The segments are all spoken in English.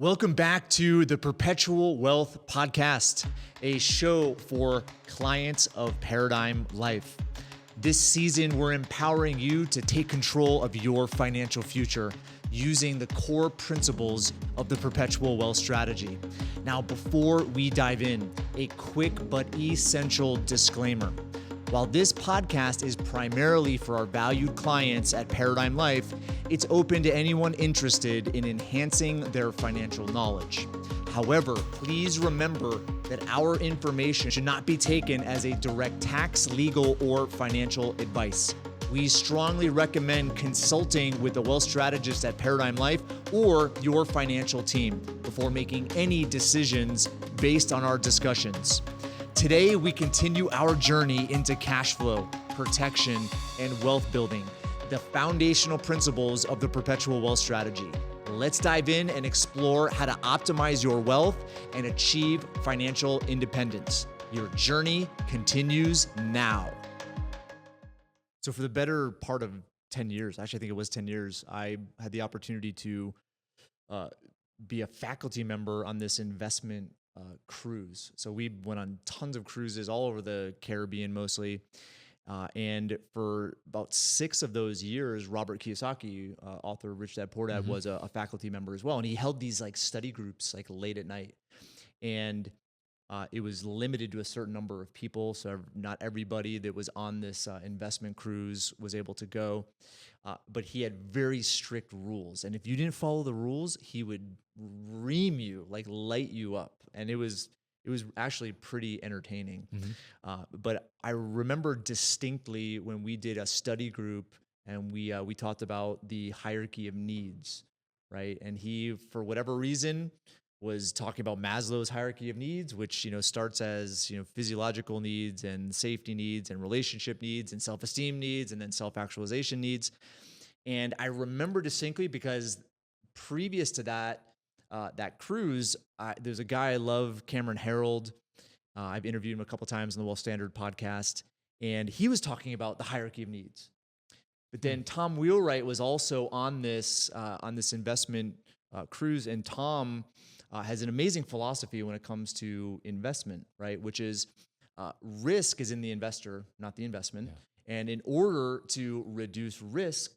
Welcome back to the Perpetual Wealth Podcast, a show for clients of Paradigm Life. This season, we're empowering you to take control of your financial future using the core principles of the Perpetual Wealth strategy. Now, before we dive in, a quick but essential disclaimer. While this podcast is primarily for our valued clients at Paradigm Life, it's open to anyone interested in enhancing their financial knowledge. However, please remember that our information should not be taken as a direct tax, legal, or financial advice. We strongly recommend consulting with a wealth strategist at Paradigm Life or your financial team before making any decisions based on our discussions. Today, we continue our journey into cash flow, protection, and wealth building, the foundational principles of the Perpetual Wealth strategy. Let's dive in and explore how to optimize your wealth and achieve financial independence. Your journey continues now. So for the better part of 10 years, actually I think it was 10 years, I had the opportunity to be a faculty member on this investment cruise. So we went on tons of cruises all over the Caribbean mostly. And for about 6 of those years, Robert Kiyosaki, author of Rich Dad Poor Dad, was a faculty member as well. And he held these like study groups like late at night. And it was limited to a certain number of people. So not everybody that was on this investment cruise was able to go. But he had very strict rules. And if you didn't follow the rules, he would ream you, like light you up. And it was actually pretty entertaining. But I remember distinctly when we did a study group and we talked about the hierarchy of needs, right? And he, for whatever reason, was talking about Maslow's hierarchy of needs, which starts as physiological needs and safety needs and relationship needs and self-esteem needs and then self-actualization needs. And I remember distinctly because previous to that cruise, there's a guy I love, Cameron Herold. I've interviewed him a couple times on the Wealth Standard podcast, and he was talking about the hierarchy of needs. But then Tom Wheelwright was also on this investment cruise, and Tom has an amazing philosophy when it comes to investment, right? Which is risk is in the investor, not the investment. Yeah. And in order to reduce risk,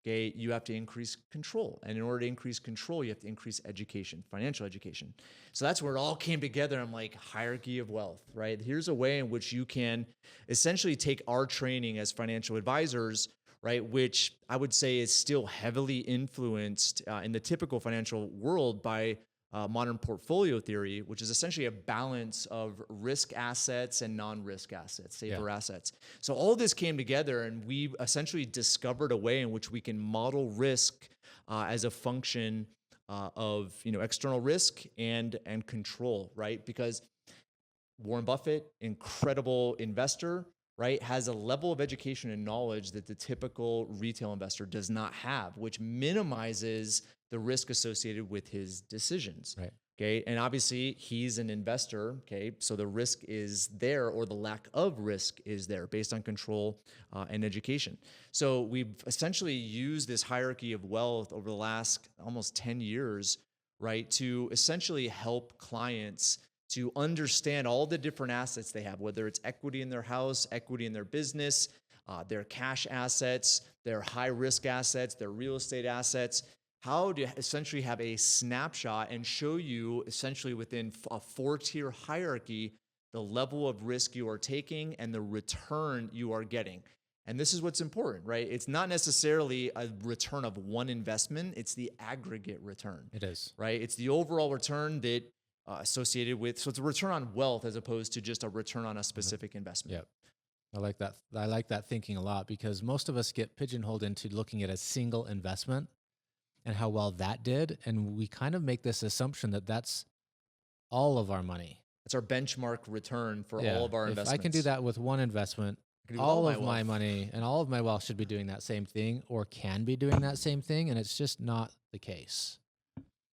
okay, you have to increase control. And in order to increase control, you have to increase education, financial education. So that's where it all came together. I'm like, hierarchy of wealth, right? Here's a way in which you can essentially take our training as financial advisors, right, which I would say is still heavily influenced in the typical financial world by modern portfolio theory, which is essentially a balance of risk assets and non-risk assets, safer assets. So all of this came together, and we essentially discovered a way in which we can model risk as a function of external risk and control, right? Because Warren Buffett, incredible investor, right, has a level of education and knowledge that the typical retail investor does not have, which minimizes the risk associated with his decisions. Right. Okay. And obviously he's an investor. Okay. So the risk is there, or the lack of risk is there based on control and education. So we've essentially used this hierarchy of wealth over the last almost 10 years, right, to essentially help clients to understand all the different assets they have, whether it's equity in their house, equity in their business, their cash assets, their high risk assets, their real estate assets, how to essentially have a snapshot and show you essentially within a 4-tier hierarchy, the level of risk you are taking and the return you are getting. And this is what's important, right? It's not necessarily a return of one investment. It's the aggregate return. It is. Right? It's the overall return that associated with, so it's a return on wealth as opposed to just a return on a specific investment. Yep. I like that. I like that thinking a lot, because most of us get pigeonholed into looking at a single investment and how well that did. And we kind of make this assumption that that's all of our money. It's our benchmark return for all of our investments. If I can do that with one investment, all of my money and all of my wealth should be doing that same thing, or can be doing that same thing. And it's just not the case.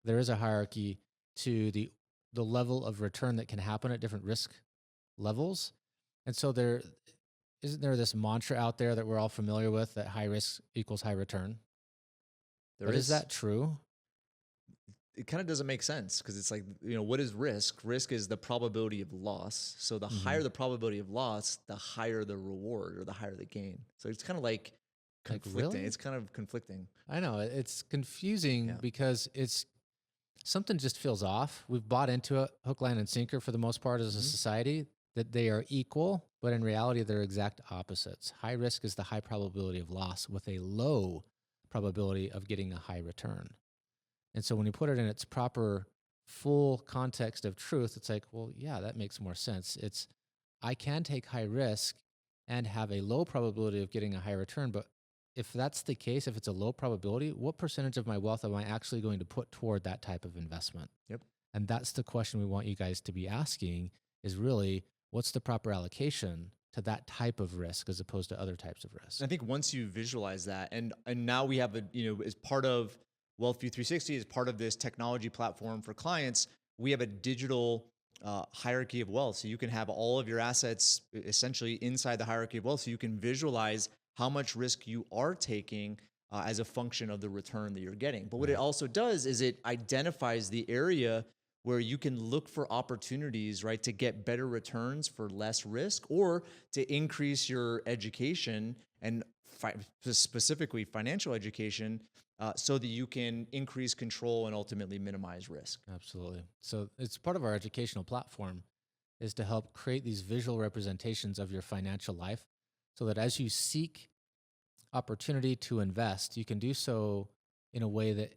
There is a hierarchy to the level of return that can happen at different risk levels. And so isn't there this mantra out there that we're all familiar with, that high risk equals high return? Is that true? it kind of doesn't make sense, because it's like, what is risk? Risk is the probability of loss. So the higher the probability of loss, the higher the reward or the higher the gain. So it's kind of like conflicting. Really? It's kind of conflicting. I know it's confusing because something just feels off. We've bought into it hook, line, and sinker for the most part as a society, that they are equal, but in reality, they're exact opposites. High risk is the high probability of loss with a low probability of getting a high return. And so when you put it in its proper, full context of truth, it's like, well, yeah, that makes more sense. I can take high risk and have a low probability of getting a high return, but if that's the case, if it's a low probability, what percentage of my wealth am I actually going to put toward that type of investment? Yep. And that's the question we want you guys to be asking, is really, what's the proper allocation to that type of risk as opposed to other types of risk? I think once you visualize that, and now we have as part of WealthView 360, as part of this technology platform for clients, we have a digital hierarchy of wealth. So you can have all of your assets essentially inside the hierarchy of wealth. So you can visualize how much risk you are taking as a function of the return that you're getting. But what it also does is it identifies the area where you can look for opportunities, right, to get better returns for less risk, or to increase your education and specifically financial education, so that you can increase control and ultimately minimize risk. Absolutely. So it's part of our educational platform is to help create these visual representations of your financial life, so that as you seek opportunity to invest, you can do so in a way that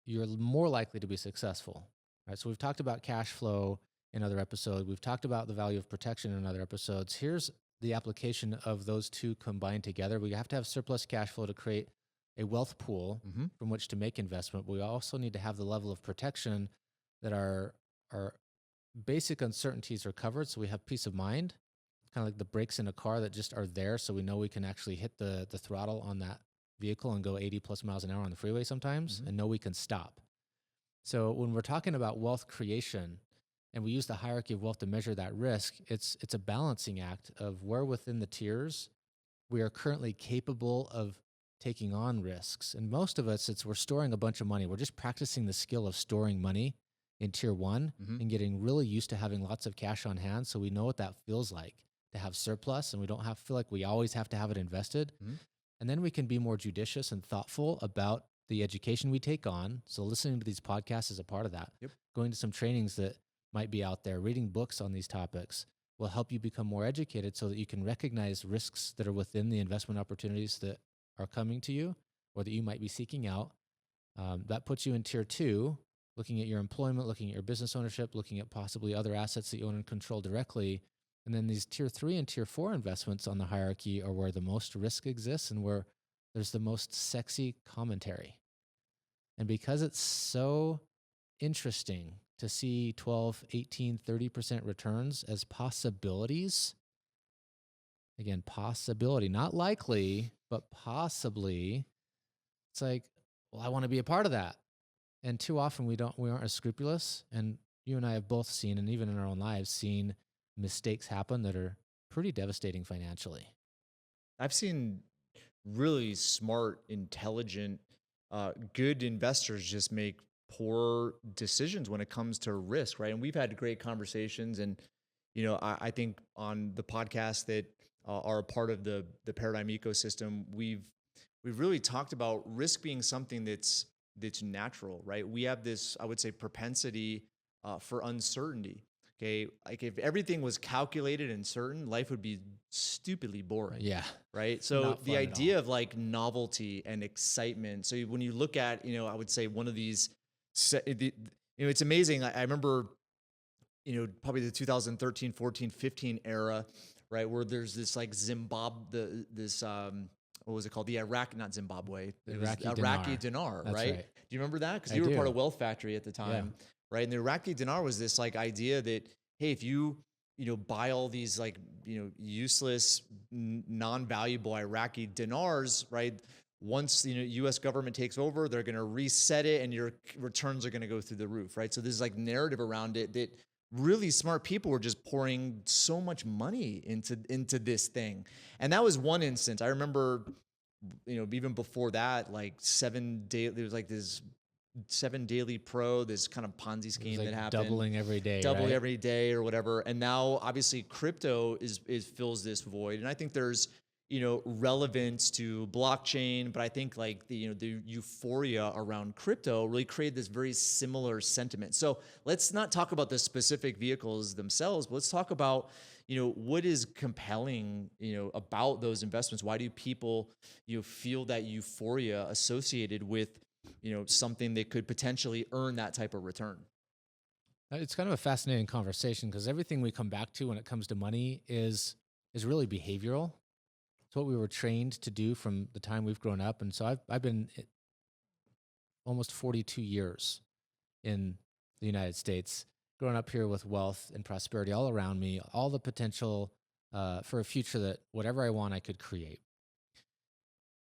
you're more likely to be successful. Right? So we've talked about cash flow in other episodes. We've talked about the value of protection in other episodes. Here's the application of those two combined together. We have to have surplus cash flow to create a wealth pool from which to make investment. But we also need to have the level of protection that our basic uncertainties are covered, so we have peace of mind, kind of like the brakes in a car that just are there, so we know we can actually hit the throttle on that vehicle and go 80 plus miles an hour on the freeway sometimes, and know we can stop. So when we're talking about wealth creation, and we use the hierarchy of wealth to measure that risk, it's a balancing act of where within the tiers we are currently capable of taking on risks. And most of us, we're storing a bunch of money. We're just practicing the skill of storing money in tier one and getting really used to having lots of cash on hand, so we know what that feels like to have surplus, and we don't feel like we always have to have it invested. And then we can be more judicious and thoughtful about the education we take on. So listening to these podcasts is a part of that. Going to some trainings that might be out there, reading books on these topics will help you become more educated, so that you can recognize risks that are within the investment opportunities that are coming to you or that you might be seeking out. That puts you in tier two, looking at your employment, looking at your business ownership, looking at possibly other assets that you own and control directly. And then these tier three and tier four investments on the hierarchy are where the most risk exists and where there's the most sexy commentary. And because it's so interesting to see 12, 18, 30% returns as possibilities, again, possibility, not likely, but possibly, it's like, well, I want to be a part of that. And too often we aren't as scrupulous. And you and I have both seen, and even in our own lives, seen mistakes happen that are pretty devastating financially. I've seen really smart, intelligent, good investors just make poor decisions when it comes to risk, right? And we've had great conversations, and I think on the podcast that are a part of the Paradigm ecosystem, we've really talked about risk being something that's natural, right? We have this, I would say, propensity for uncertainty. Okay, like if everything was calculated and certain, life would be stupidly boring. Yeah. Right. So the idea of like novelty and excitement. So when you look at, I would say one of these, it's amazing. I remember, probably the 2013, 14, 15 era, right, where there's this like what was it called? The Iraqi dinar, right? Do you remember that? Because you were part of Wealth Factory at the time. Yeah. Right. And the Iraqi dinar was this like idea that, hey, if you buy all these like, useless, non-valuable Iraqi dinars, right? Once, U.S. government takes over, they're going to reset it and your returns are going to go through the roof, right? So there's like narrative around it that really smart people were just pouring so much money into this thing. And that was one instance. I remember, even before that, like 7 days, there was like this 7 Daily Pro, this kind of Ponzi scheme like that happened. Doubling every day, Doubling right? every day or whatever. And now obviously crypto is fills this void. And I think there's, relevance to blockchain, but I think like the euphoria around crypto really created this very similar sentiment. So let's not talk about the specific vehicles themselves, but let's talk about, what is compelling, about those investments. Why do people, feel that euphoria associated with, something that could potentially earn that type of return? It's kind of a fascinating conversation because everything we come back to when it comes to money is really behavioral. It's what we were trained to do from the time we've grown up. And so I've been almost 42 years in the United States, growing up here with wealth and prosperity all around me, all the potential for a future that whatever I want, I could create.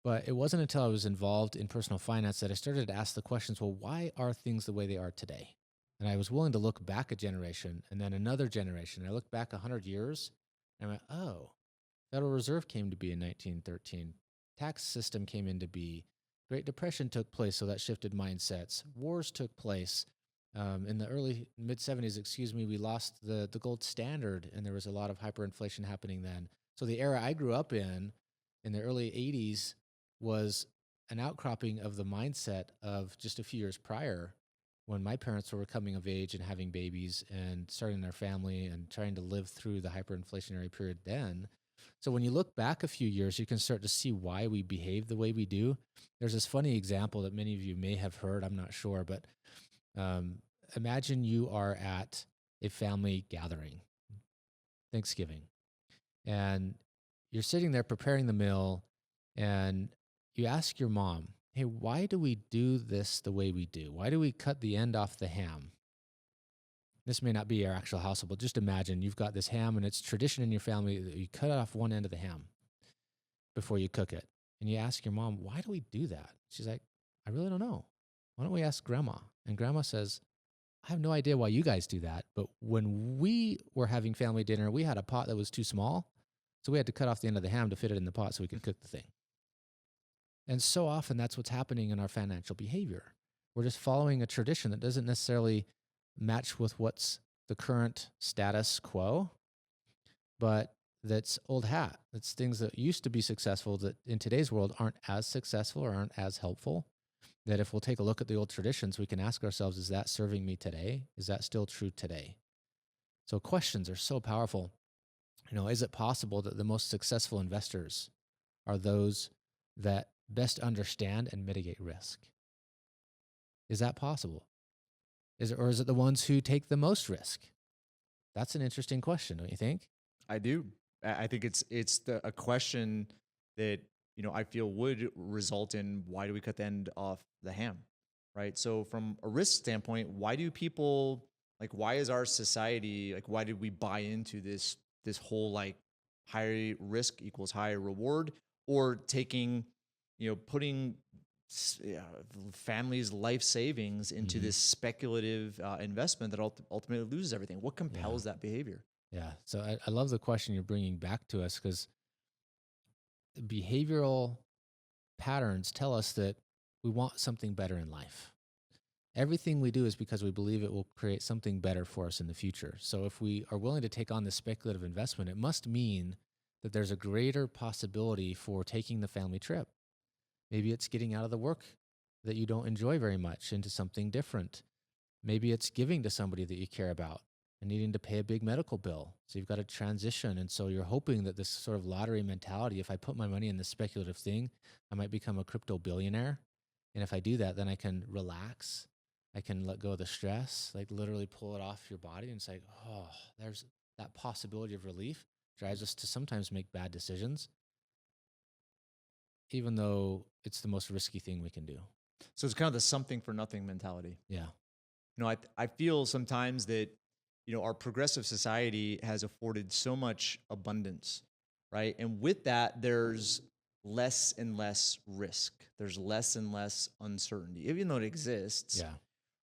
But it wasn't until I was involved in personal finance that I started to ask the questions, well, why are things the way they are today? And I was willing to look back a generation and then another generation. I looked back 100 years and I went, oh, Federal Reserve came to be in 1913. Tax system came into be. Great Depression took place, so that shifted mindsets. Wars took place. In the early mid-70s, we lost the gold standard, and there was a lot of hyperinflation happening then. So the era I grew up in the early 80s, was an outcropping of the mindset of just a few years prior when my parents were coming of age and having babies and starting their family and trying to live through the hyperinflationary period then. So when you look back a few years, you can start to see why we behave the way we do. There's this funny example that many of you may have heard, I'm not sure, but imagine you are at a family gathering, Thanksgiving, and you're sitting there preparing the meal, and you ask your mom, hey, why do we do this the way we do? Why do we cut the end off the ham? This may not be your actual household, but just imagine you've got this ham and it's tradition in your family that you cut off one end of the ham before you cook it. And you ask your mom, why do we do that? She's like, I really don't know. Why don't we ask grandma? And grandma says, I have no idea why you guys do that. But when we were having family dinner, we had a pot that was too small. So we had to cut off the end of the ham to fit it in the pot so we could cook the thing. And so often that's what's happening in our financial behavior. We're just following a tradition that doesn't necessarily match with what's the current status quo, but that's old hat. That's things that used to be successful that in today's world aren't as successful or aren't as helpful. That if we'll take a look at the old traditions, we can ask ourselves, is that serving me today? Is that still true today? So questions are so powerful. Is it possible that the most successful investors are those that best understand and mitigate risk? Is that possible? Or is it the ones who take the most risk? That's an interesting question, don't you think? I do. I think it's a question that, I feel would result in why do we cut the end off the ham, right? So from a risk standpoint, why do people, why is our society, why did we buy into this whole high risk equals high reward, or taking, putting families' life savings into this speculative investment that ultimately loses everything? What compels that behavior? Yeah. So I love the question you're bringing back to us, because behavioral patterns tell us that we want something better in life. Everything we do is because we believe it will create something better for us in the future. So if we are willing to take on this speculative investment, it must mean that there's a greater possibility for taking the family trip. Maybe it's getting out of the work that you don't enjoy very much into something different. Maybe it's giving to somebody that you care about and needing to pay a big medical bill. So you've got to transition. And so you're hoping that this sort of lottery mentality, if I put my money in this speculative thing, I might become a crypto billionaire. And if I do that, then I can relax. I can let go of the stress, literally pull it off your body. And it's like, oh, there's that possibility of relief. Drives us to sometimes make bad decisions, even though it's the most risky thing we can do. So it's kind of the something for nothing mentality. Yeah. I feel sometimes that, our progressive society has afforded so much abundance, right? And with that, there's less and less risk. There's less and less uncertainty, even though it exists. Yeah.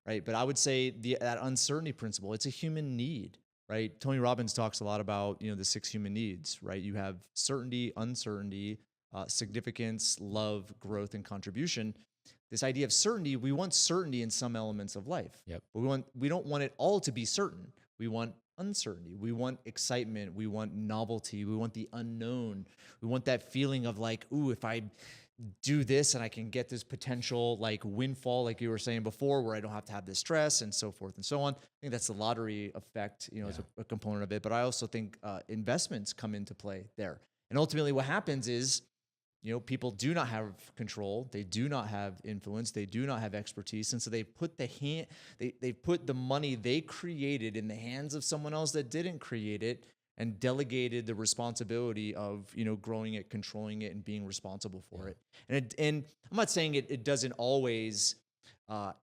Right. But I would say that uncertainty principle, it's a human need, right? Tony Robbins talks a lot about, the 6 human needs, right? You have certainty, uncertainty, significance, love, growth, and contribution. this idea of certainty, we want certainty in some elements of life. Yep. But we don't want it all to be certain. We want uncertainty. We want excitement. We want novelty. We want the unknown. We want that feeling of like, ooh, if I do this and I can get this potential like windfall, like you were saying before, where I don't have to have this stress and so forth and so on. I think that's the lottery effect, as a component of it. But I also think investments come into play there. And ultimately what happens is, people do not have control. They do not have influence. They do not have expertise. And so they put they put the money they created in the hands of someone else that didn't create it, and delegated the responsibility of, growing it, controlling it, and being responsible for it. And I'm not saying it doesn't always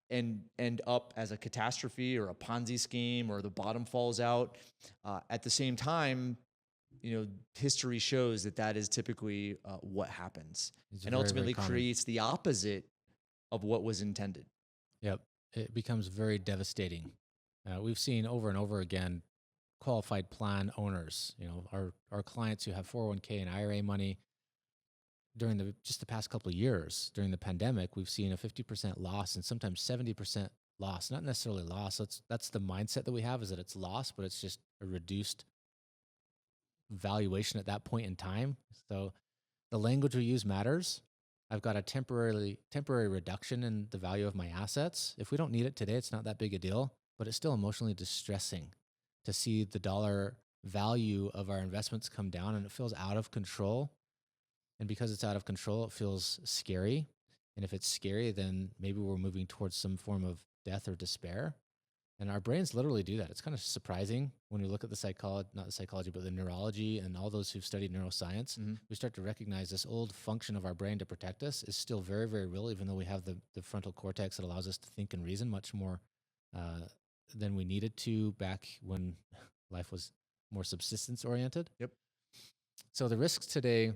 end up as a catastrophe or a Ponzi scheme or the bottom falls out. At the same time, history shows that is typically what happens, and ultimately creates the opposite of what was intended. Yep. It becomes very devastating. We've seen over and over again qualified plan owners, our clients who have 401k and IRA money. During the past couple of years, during the pandemic, we've seen a 50% loss and sometimes 70% loss. Not necessarily loss. That's the mindset that we have, is that it's loss, but it's just a reduced valuation at that point in time. So the language we use matters. I've got a temporary reduction in the value of my assets. If we don't need it today, it's not that big a deal, but it's still emotionally distressing to see the dollar value of our investments come down, and it feels out of control. And because it's out of control, it feels scary. And if it's scary, then maybe we're moving towards some form of death or despair. And our brains literally do that. It's kind of surprising when we look at not the psychology, but the neurology and all those who've studied neuroscience. Mm-hmm. We start to recognize this old function of our brain to protect us is still very, very real, even though we have the frontal cortex that allows us to think and reason much more than we needed to back when life was more subsistence oriented. Yep. So the risks today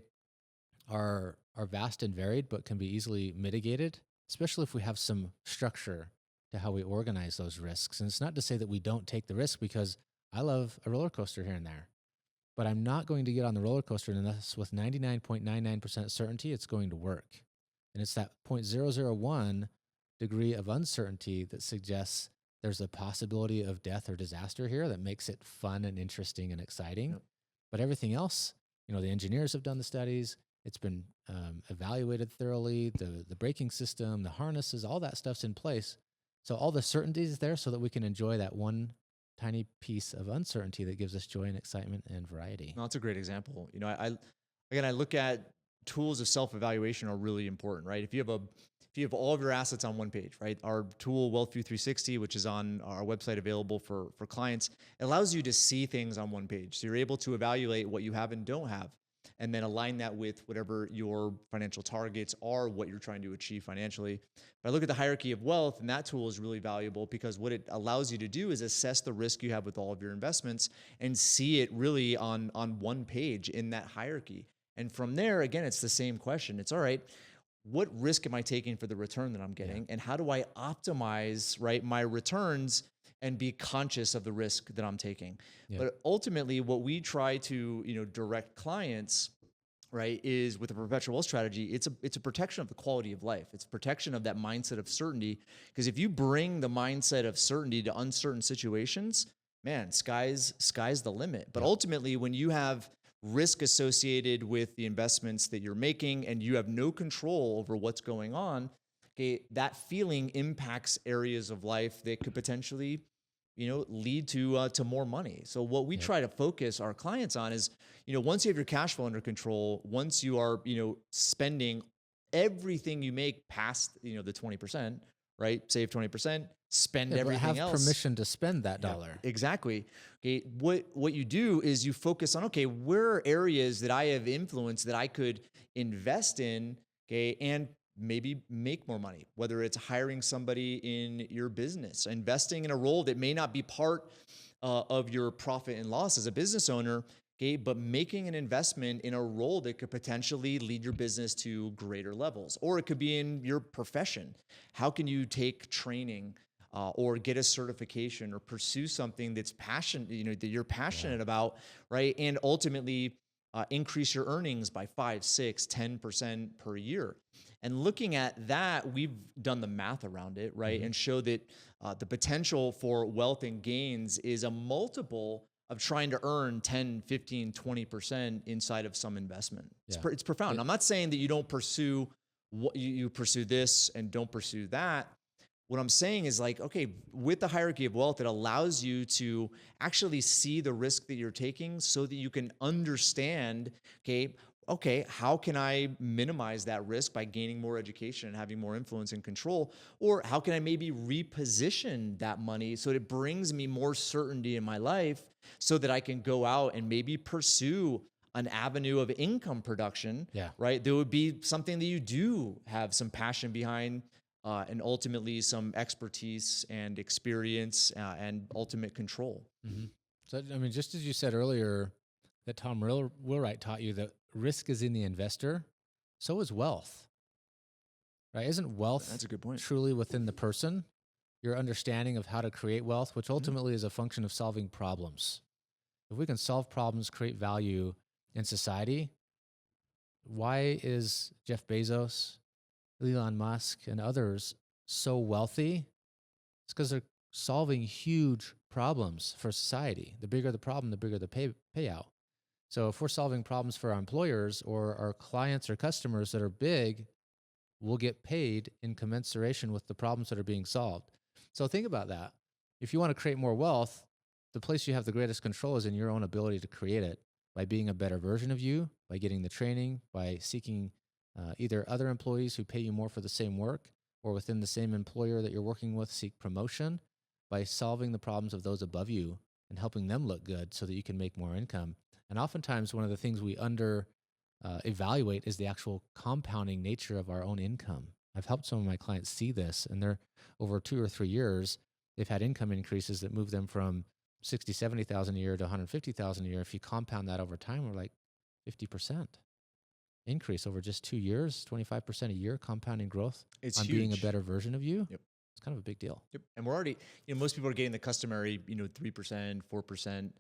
are vast and varied, but can be easily mitigated, especially if we have some structure to how we organize those risks. And it's not to say that we don't take the risk, because I love a roller coaster here and there, but I'm not going to get on the roller coaster unless with 99.99% certainty it's going to work. And it's that 0.001 degree of uncertainty that suggests there's a possibility of death or disaster here that makes it fun and interesting and exciting. Yep. But everything else, the engineers have done the studies. It's been evaluated thoroughly. The braking system, the harnesses, all that stuff's in place. So all the certainty is there so that we can enjoy that one tiny piece of uncertainty that gives us joy and excitement and variety. No, that's a great example. I look at tools of self-evaluation are really important, right? If you have all of your assets on one page, right? Our tool, WealthView 360, which is on our website available for clients, it allows you to see things on one page. So you're able to evaluate what you have and don't have, and then align that with whatever your financial targets are, what you're trying to achieve financially. But I look at the hierarchy of wealth, and that tool is really valuable because what it allows you to do is assess the risk you have with all of your investments and see it really on one page in that hierarchy. And from there, again, it's the same question. It's all right, what risk am I taking for the return that I'm getting? Yeah. And how do I optimize, right, my returns and be conscious of the risk that I'm taking? Yeah. But ultimately, what we try to, direct clients, right, is with a perpetual wealth strategy, it's a protection of the quality of life. It's protection of that mindset of certainty. Because if you bring the mindset of certainty to uncertain situations, man, sky's the limit. But ultimately, when you have risk associated with the investments that you're making and you have no control over what's going on, okay, that feeling impacts areas of life that could potentially, lead to more money. So what we try to focus our clients on is, once you have your cash flow under control, once you are, spending everything you make past, the 20%, right? Save 20%, spend everything else. Have permission to spend that dollar. Yeah, exactly. Okay. What you do is you focus on, okay, where are areas that I have influence that I could invest in, okay, and maybe make more money, whether it's hiring somebody in your business, investing in a role that may not be part of your profit and loss as a business owner, okay, but making an investment in a role that could potentially lead your business to greater levels. Or it could be in your profession. How can you take training or get a certification or pursue something that's passionate, that you're passionate about, right? And ultimately increase your earnings by 5, 6, 10% per year. And looking at that, we've done the math around it, right? And show that the potential for wealth and gains is a multiple of trying to earn 10, 15, 20% inside of some investment. It's profound. I'm not saying that you don't pursue what you pursue this and don't pursue that. What I'm saying is like, okay, with the hierarchy of wealth, it allows you to actually see the risk that you're taking so that you can understand, okay, how can I minimize that risk by gaining more education and having more influence and control? Or how can I maybe reposition that money so it brings me more certainty in my life so that I can go out and maybe pursue an avenue of income production, right? There would be something that you do have some passion behind, and ultimately some expertise and experience and ultimate control. So, I mean, just as you said earlier, that Tom Wheelwright taught you that risk is in the investor, so is wealth, right? Isn't wealth That's a good point. Truly within the person? Your understanding of how to create wealth, which ultimately is a function of solving problems. If we can solve problems, create value in society, why is Jeff Bezos, Elon Musk, and others so wealthy? It's because they're solving huge problems for society. The bigger the problem, the bigger the payout. So if we're solving problems for our employers or our clients or customers that are big, we'll get paid in commensuration with the problems that are being solved. So think about that. If you want to create more wealth, the place you have the greatest control is in your own ability to create it by being a better version of you, by getting the training, by seeking either other employees who pay you more for the same work, or within the same employer that you're working with, seek promotion, by solving the problems of those above you and helping them look good so that you can make more income. And oftentimes, one of the things we evaluate is the actual compounding nature of our own income. I've helped some of my clients see this, and they're over 2 or 3 years, they've had income increases that move them from 60, 70,000 a year to 150,000 a year. If you compound that over time, we're like 50% increase over just 2 years, 25% a year compounding growth. It's on huge. Being a better version of you. It's kind of a big deal. And we're already, most people are getting the customary, 3%, 4%,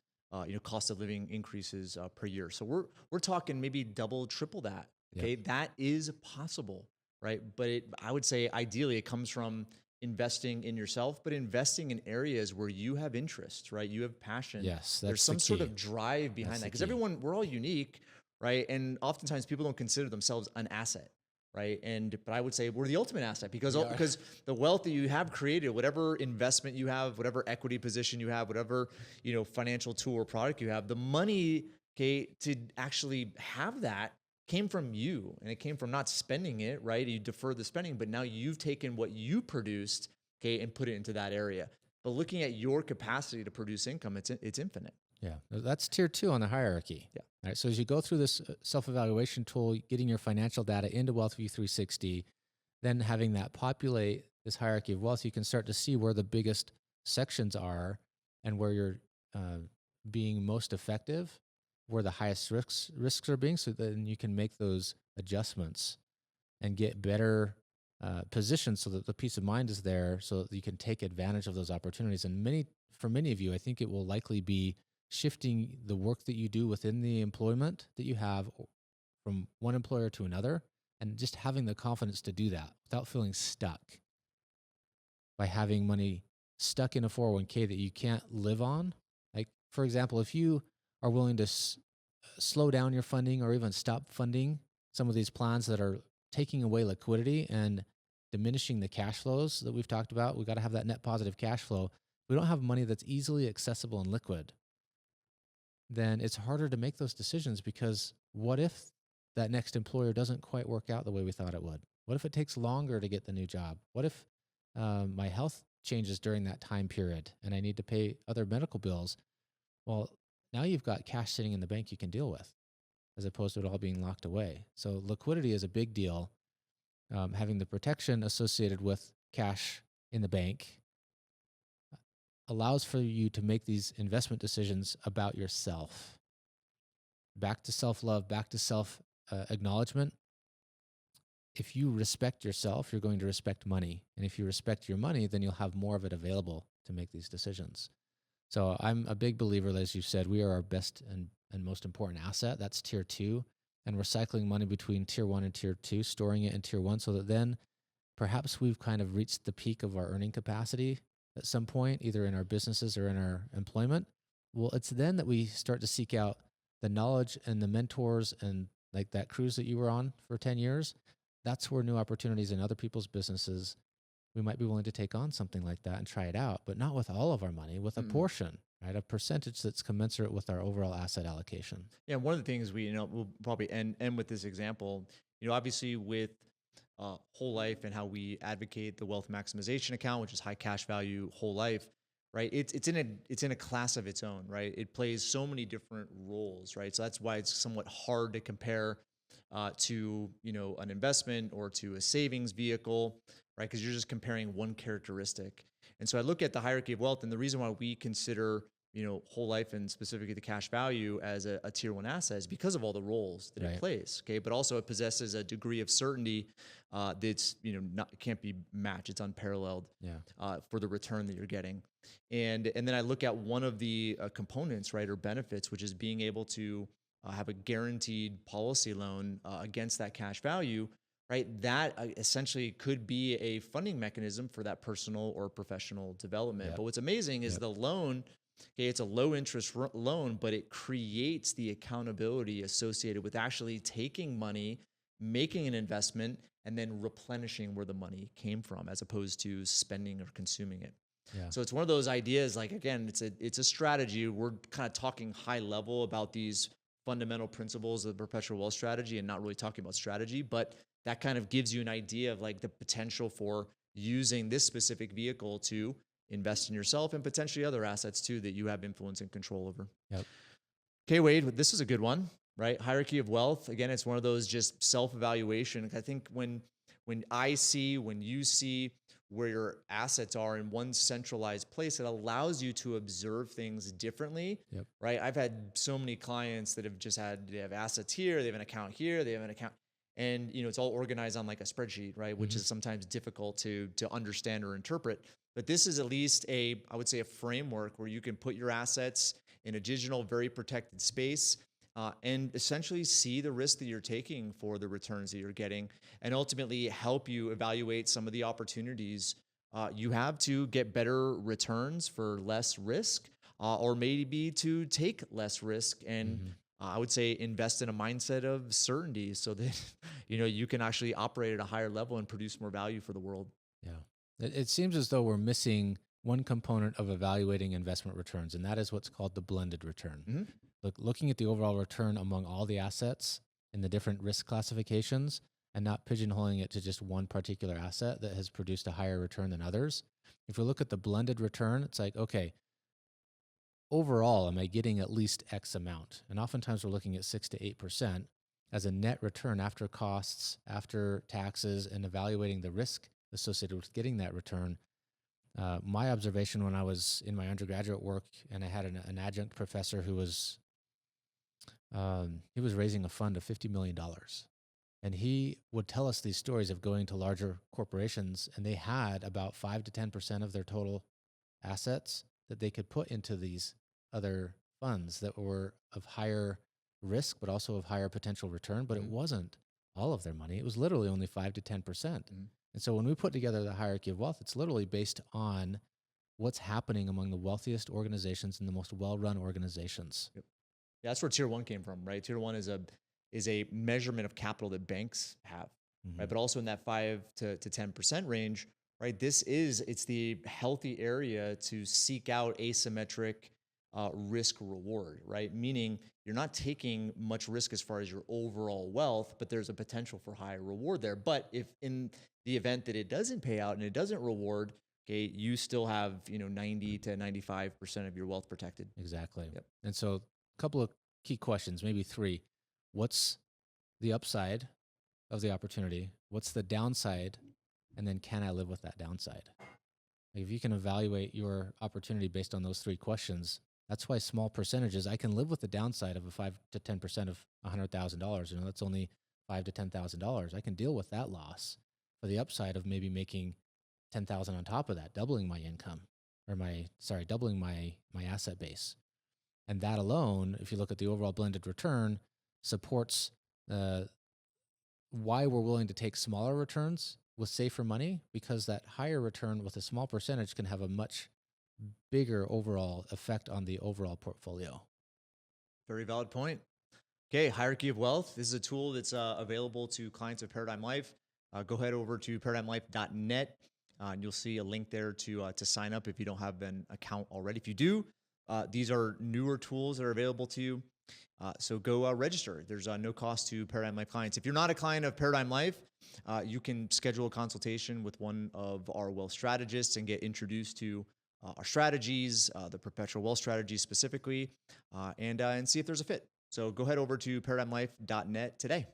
cost of living increases per year. So we're talking maybe double, triple that. Okay, that is possible, right? But I would say ideally it comes from investing in yourself, but investing in areas where you have interest, right? You have passion. Yes, there's some sort of drive behind that, because we're all unique, right? And oftentimes people don't consider themselves an asset, right? But I would say we're the ultimate asset because the wealth that you have created, whatever investment you have, whatever equity position you have, whatever financial tool or product you have, the money, to actually have that came from you, and it came from not spending it, right? You defer the spending, but now you've taken what you produced, and put it into that area. But looking at your capacity to produce income, it's infinite. Yeah, that's tier 2 on the hierarchy. Yeah. All right. So as you go through this self-evaluation tool, getting your financial data into WealthView 360, then having that populate this hierarchy of wealth, you can start to see where the biggest sections are and where you're being most effective, where the highest risks are being, so then you can make those adjustments and get better positioned so that the peace of mind is there, so that you can take advantage of those opportunities. And for many of you, I think it will likely be shifting the work that you do within the employment that you have from one employer to another, and just having the confidence to do that without feeling stuck by having money stuck in a 401k that you can't live on. Like, for example, if you are willing to slow down your funding or even stop funding some of these plans that are taking away liquidity and diminishing the cash flows that we've talked about, we've got to have that net positive cash flow. We don't have money that's easily accessible and liquid. Then it's harder to make those decisions, because what if that next employer doesn't quite work out the way we thought it would? What if it takes longer to get the new job? What if my health changes during that time period and I need to pay other medical bills? Well, now you've got cash sitting in the bank you can deal with, as opposed to it all being locked away. So liquidity is a big deal. Having the protection associated with cash in the bank allows for you to make these investment decisions about yourself. Back to self-love, back to self-acknowledgement. If you respect yourself, you're going to respect money. And if you respect your money, then you'll have more of it available to make these decisions. So I'm a big believer, as you said, we are our best and most important asset. That's tier 2. and recycling money between tier 1 and tier 2, storing it in tier 1 so that then perhaps we've kind of reached the peak of our earning capacity at some point, either in our businesses or in our employment. Well, it's then that we start to seek out the knowledge and the mentors, and like that cruise that you were on for 10 years, that's where new opportunities in other people's businesses, we might be willing to take on something like that and try it out, but not with all of our money, with a portion, right? A percentage that's commensurate with our overall asset allocation. Yeah, one of the things we'll probably end with this example, obviously with whole life and how we advocate the wealth maximization account, which is high cash value whole life, right? It's in a class of its own, right? It plays so many different roles, right? So that's why it's somewhat hard to compare to an investment or to a savings vehicle, right? Because you're just comparing one characteristic. And so I look at the hierarchy of wealth, and the reason why we consider whole life and specifically the cash value as a tier 1 asset is because of all the roles that it plays. Okay. But also it possesses a degree of certainty that's, can't be matched. It's unparalleled for the return that you're getting. And then I look at one of the components, right, or benefits, which is being able to have a guaranteed policy loan against that cash value, right? That essentially could be a funding mechanism for that personal or professional development. But what's amazing is the loan, okay, it's a low interest loan, but it creates the accountability associated with actually taking money, making an investment, and then replenishing where the money came from, as opposed to spending or consuming it. Yeah. So it's one of those ideas, like, again, it's a strategy. We're kind of talking high level about these fundamental principles of the perpetual wealth strategy and not really talking about strategy, but that kind of gives you an idea of like the potential for using this specific vehicle to invest in yourself and potentially other assets too that you have influence and control over. Yep. Okay, Wade, this is a good one, right? Hierarchy of wealth. Again, it's one of those just self-evaluation. I think when you see where your assets are in one centralized place, it allows you to observe things differently, right? I've had so many clients that they have assets here, they have an account here, they have an account, and it's all organized on like a spreadsheet, right? Which is sometimes difficult to understand or interpret. But this is at least I would say a framework where you can put your assets in a digital, very protected space, and essentially see the risk that you're taking for the returns that you're getting, and ultimately help you evaluate some of the opportunities you have to get better returns for less risk, or maybe to take less risk and I would say invest in a mindset of certainty so that you can actually operate at a higher level and produce more value for the world. Yeah. It seems as though we're missing one component of evaluating investment returns, and that is what's called the blended return. Looking at the overall return among all the assets in the different risk classifications and not pigeonholing it to just one particular asset that has produced a higher return than others. If we look at the blended return, it's like, okay, overall, am I getting at least X amount? And oftentimes we're looking at 6 to 8% as a net return after costs, after taxes, and evaluating the risk associated with getting that return. My observation when I was in my undergraduate work and I had an adjunct professor who was he was raising a fund of $50 million. And he would tell us these stories of going to larger corporations, and they had about 5 to 10% of their total assets that they could put into these other funds that were of higher risk, but also of higher potential return. But it wasn't all of their money. It was literally only 5 to 10%. And so when we put together the hierarchy of wealth, it's literally based on what's happening among the wealthiest organizations and the most well-run organizations. Yeah, that's where tier 1 came from, right? Tier 1 is a measurement of capital that banks have, right? But also in that 5 to 10% range, right? It's the healthy area to seek out asymmetric risk reward, right? Meaning you're not taking much risk as far as your overall wealth, but there's a potential for higher reward there. But if in the event that it doesn't pay out and it doesn't reward, okay, you still have 90 to 95% of your wealth protected. Exactly. Yep. And so a couple of key questions, maybe 3. What's the upside of the opportunity? What's the downside? And then can I live with that downside? If you can evaluate your opportunity based on those 3 questions, that's why small percentages, I can live with the downside of a 5 to 10% of $100,000. That's only $5,000 to $10,000. I can deal with that loss for the upside of maybe making $10,000 on top of that, doubling my income doubling my asset base. And that alone, if you look at the overall blended return, supports why we're willing to take smaller returns with safer money, because that higher return with a small percentage can have a much bigger overall effect on the overall portfolio. Very valid point. Okay, Hierarchy of Wealth. This is a tool that's available to clients of Paradigm Life. Go head over to paradigmlife.net, and you'll see a link there to sign up if you don't have an account already. If you do, these are newer tools that are available to you. So go register. There's no cost to Paradigm Life clients. If you're not a client of Paradigm Life, you can schedule a consultation with one of our wealth strategists and get introduced to our strategies, the Perpetual Wealth strategy specifically, and see if there's a fit. So go head over to paradigmlife.net today.